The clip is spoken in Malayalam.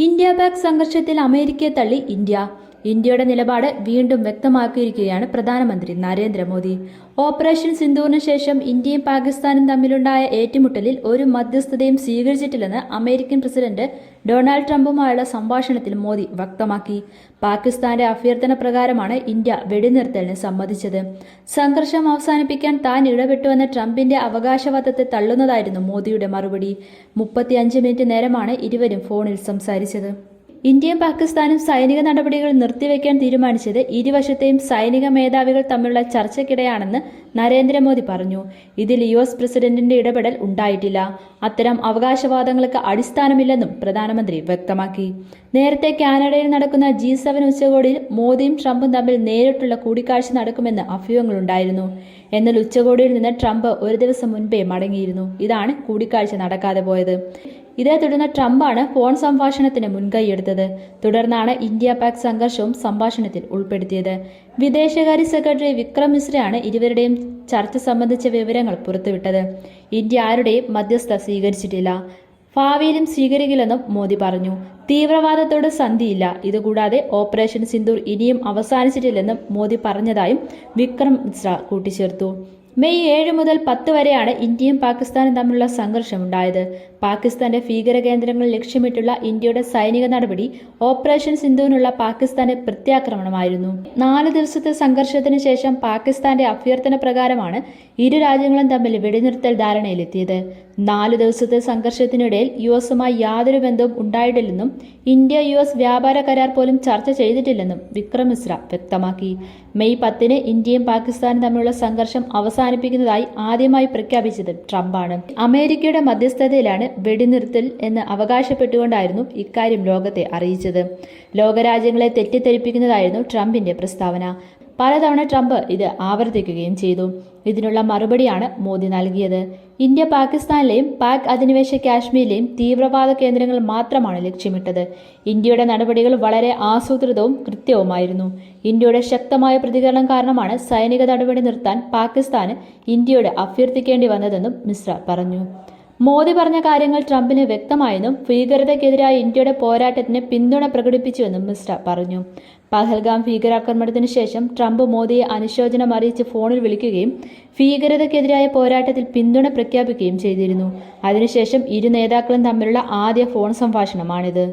ഇന്ത്യ പാക് സംഘർഷത്തിൽ അമേരിക്കയെ തള്ളി ഇന്ത്യയുടെ നിലപാട് വീണ്ടും വ്യക്തമാക്കിയിരിക്കുകയാണ് പ്രധാനമന്ത്രി നരേന്ദ്രമോദി. ഓപ്പറേഷൻ സിന്ദൂറിന് ശേഷം ഇന്ത്യയും പാകിസ്ഥാനും തമ്മിലുണ്ടായ ഏറ്റുമുട്ടലിൽ ഒരു മധ്യസ്ഥതയും സ്വീകരിച്ചിട്ടില്ലെന്ന് അമേരിക്കൻ പ്രസിഡന്റ് ഡൊണാൾഡ് ട്രംപുമായുള്ള സംഭാഷണത്തിൽ മോദി വ്യക്തമാക്കി. പാകിസ്ഥാന്റെ അഭ്യർത്ഥന പ്രകാരമാണ് ഇന്ത്യ വെടിനിർത്തലിന് സമ്മതിച്ചത്. സംഘർഷം അവസാനിപ്പിക്കാൻ താൻ ഇടപെട്ടുവെന്ന ട്രംപിന്റെ അവകാശവാദത്തെ തള്ളുന്നതായിരുന്നു മോദിയുടെ മറുപടി. 35 മിനിറ്റ് നേരമാണ് ഇരുവരും ഫോണിൽ സംസാരിച്ചത്. ഇന്ത്യയും പാകിസ്ഥാനും സൈനിക നടപടികൾ നിർത്തിവെക്കാൻ തീരുമാനിച്ചത് ഇരുവശത്തെയും സൈനിക മേധാവികൾ തമ്മിലുള്ള ചർച്ചയ്ക്കിടെയാണെന്ന് നരേന്ദ്രമോദി പറഞ്ഞു. ഇതിൽ US പ്രസിഡന്റിന്റെ ഇടപെടൽ ഉണ്ടായിട്ടില്ല. അത്തരം അവകാശവാദങ്ങൾക്ക് അടിസ്ഥാനമില്ലെന്നും പ്രധാനമന്ത്രി വ്യക്തമാക്കി. നേരത്തെ കാനഡയിൽ നടക്കുന്ന G7 ഉച്ചകോടിയിൽ മോദിയും ട്രംപും തമ്മിൽ നേരിട്ടുള്ള കൂടിക്കാഴ്ച നടക്കുമെന്ന് അഭ്യൂഹങ്ങളുണ്ടായിരുന്നു. എന്നാൽ ഉച്ചകോടിയിൽ നിന്ന് ട്രംപ് ഒരു ദിവസം മുൻപേ മടങ്ങിയിരുന്നു. ഇതാണ് കൂടിക്കാഴ്ച നടക്കാതെ പോയത്. ഇതേ തുടർന്ന് ട്രംപാണ് ഫോൺ സംഭാഷണത്തിന് മുൻകൈയെടുത്തത്. തുടർന്നാണ് ഇന്ത്യ പാക് സംഘർഷവും സംഭാഷണത്തിൽ ഉൾപ്പെടുത്തിയത്. വിദേശകാര്യ സെക്രട്ടറി വിക്രം മിശ്രയാണ് ഇരുവരുടെയും ചർച്ച സംബന്ധിച്ച വിവരങ്ങൾ പുറത്തുവിട്ടത്. ഇന്ത്യ ആരുടെയും മധ്യസ്ഥ സ്വീകരിച്ചിട്ടില്ല, ഭാവിയിലും സ്വീകരിക്കില്ലെന്നും മോദി പറഞ്ഞു. തീവ്രവാദത്തോട് സന്ധിയില്ല. ഇതുകൂടാതെ ഓപ്പറേഷൻ സിന്ദൂർ ഇനിയും അവസാനിച്ചിട്ടില്ലെന്നും മോദി പറഞ്ഞതായും വിക്രം മിശ്ര കൂട്ടിച്ചേർത്തു. മെയ് 7 മുതൽ 10 വരെയാണ് ഇന്ത്യയും പാകിസ്ഥാനും തമ്മിലുള്ള സംഘർഷമുണ്ടായത്. പാകിസ്ഥാന്റെ ഭീകര കേന്ദ്രങ്ങൾ ലക്ഷ്യമിട്ടുള്ള ഇന്ത്യയുടെ സൈനിക നടപടി ഓപ്പറേഷൻ സിന്ധുവിനുള്ള പാകിസ്ഥാന്റെ പ്രത്യാക്രമണമായിരുന്നു. 4 ദിവസത്തെ സംഘർഷത്തിന് ശേഷം പാകിസ്ഥാന്റെ അഭ്യർത്ഥന പ്രകാരമാണ് ഇരു രാജ്യങ്ങളും തമ്മിൽ വെടിനിർത്തൽ ധാരണയിലെത്തിയത്. 4 ദിവസത്തെ സംഘർഷത്തിനിടയിൽ യുഎസുമായി യാതൊരു ബന്ധവും ഉണ്ടായിട്ടില്ലെന്നും ഇന്ത്യ US വ്യാപാര കരാർ പോലും ചർച്ച ചെയ്തിട്ടില്ലെന്നും വിക്രം മിശ്ര വ്യക്തമാക്കി. മെയ് 10-ന് ഇന്ത്യയും പാകിസ്ഥാനും തമ്മിലുള്ള സംഘർഷം അവസാനിപ്പിക്കുന്നതായി ആദ്യമായി പ്രഖ്യാപിച്ചത് ട്രംപാണ്. അമേരിക്കയുടെ മധ്യസ്ഥതയിലാണ് വെടിനിർത്തൽ എന്ന് അവകാശപ്പെട്ടുകൊണ്ടായിരുന്നു ഇക്കാര്യം ലോകത്തെ അറിയിച്ചത്. ലോകരാജ്യങ്ങളെ തെറ്റിദ്ധരിപ്പിക്കുന്നതായിരുന്നു ട്രംപിന്റെ പ്രസ്താവന. പലതവണ ട്രംപ് ഇത് ആവർത്തിക്കുകയും ചെയ്തു. ഇതിനുള്ള മറുപടിയാണ് മോദി നൽകിയത്. ഇന്ത്യ പാകിസ്ഥാനിലെയും പാക് അധിനിവേശ കാശ്മീരിലെയും തീവ്രവാദ കേന്ദ്രങ്ങൾ മാത്രമാണ് ലക്ഷ്യമിട്ടത്. ഇന്ത്യയുടെ നടപടികൾ വളരെ ആസൂത്രിതവും കൃത്യവുമായിരുന്നു. ഇന്ത്യയുടെ ശക്തമായ പ്രതികരണം കാരണമാണ് സൈനിക നടപടി നിർത്താൻ പാകിസ്ഥാന് ഇന്ത്യയോട് അഭ്യർത്ഥിക്കേണ്ടി വന്നതെന്നും മിശ്ര പറഞ്ഞു. മോദി പറഞ്ഞ കാര്യങ്ങൾ ട്രംപിന് വ്യക്തമായെന്നും ഭീകരതയ്ക്കെതിരായ ഇന്ത്യയുടെ പോരാട്ടത്തിന് പിന്തുണ പ്രകടിപ്പിച്ചുവെന്നും മിശ്ര പറഞ്ഞു. പഹൽഗാം ഭീകരാക്രമണത്തിന് ശേഷം ട്രംപ് മോദിയെ അനുശോചനം അറിയിച്ച് ഫോണിൽ വിളിക്കുകയും ഭീകരതയ്ക്കെതിരായ പോരാട്ടത്തിൽ പിന്തുണ പ്രഖ്യാപിക്കുകയും ചെയ്തിരുന്നു. അതിനുശേഷം ഇരു നേതാക്കളും തമ്മിലുള്ള ആദ്യ ഫോൺ സംഭാഷണമാണിത്.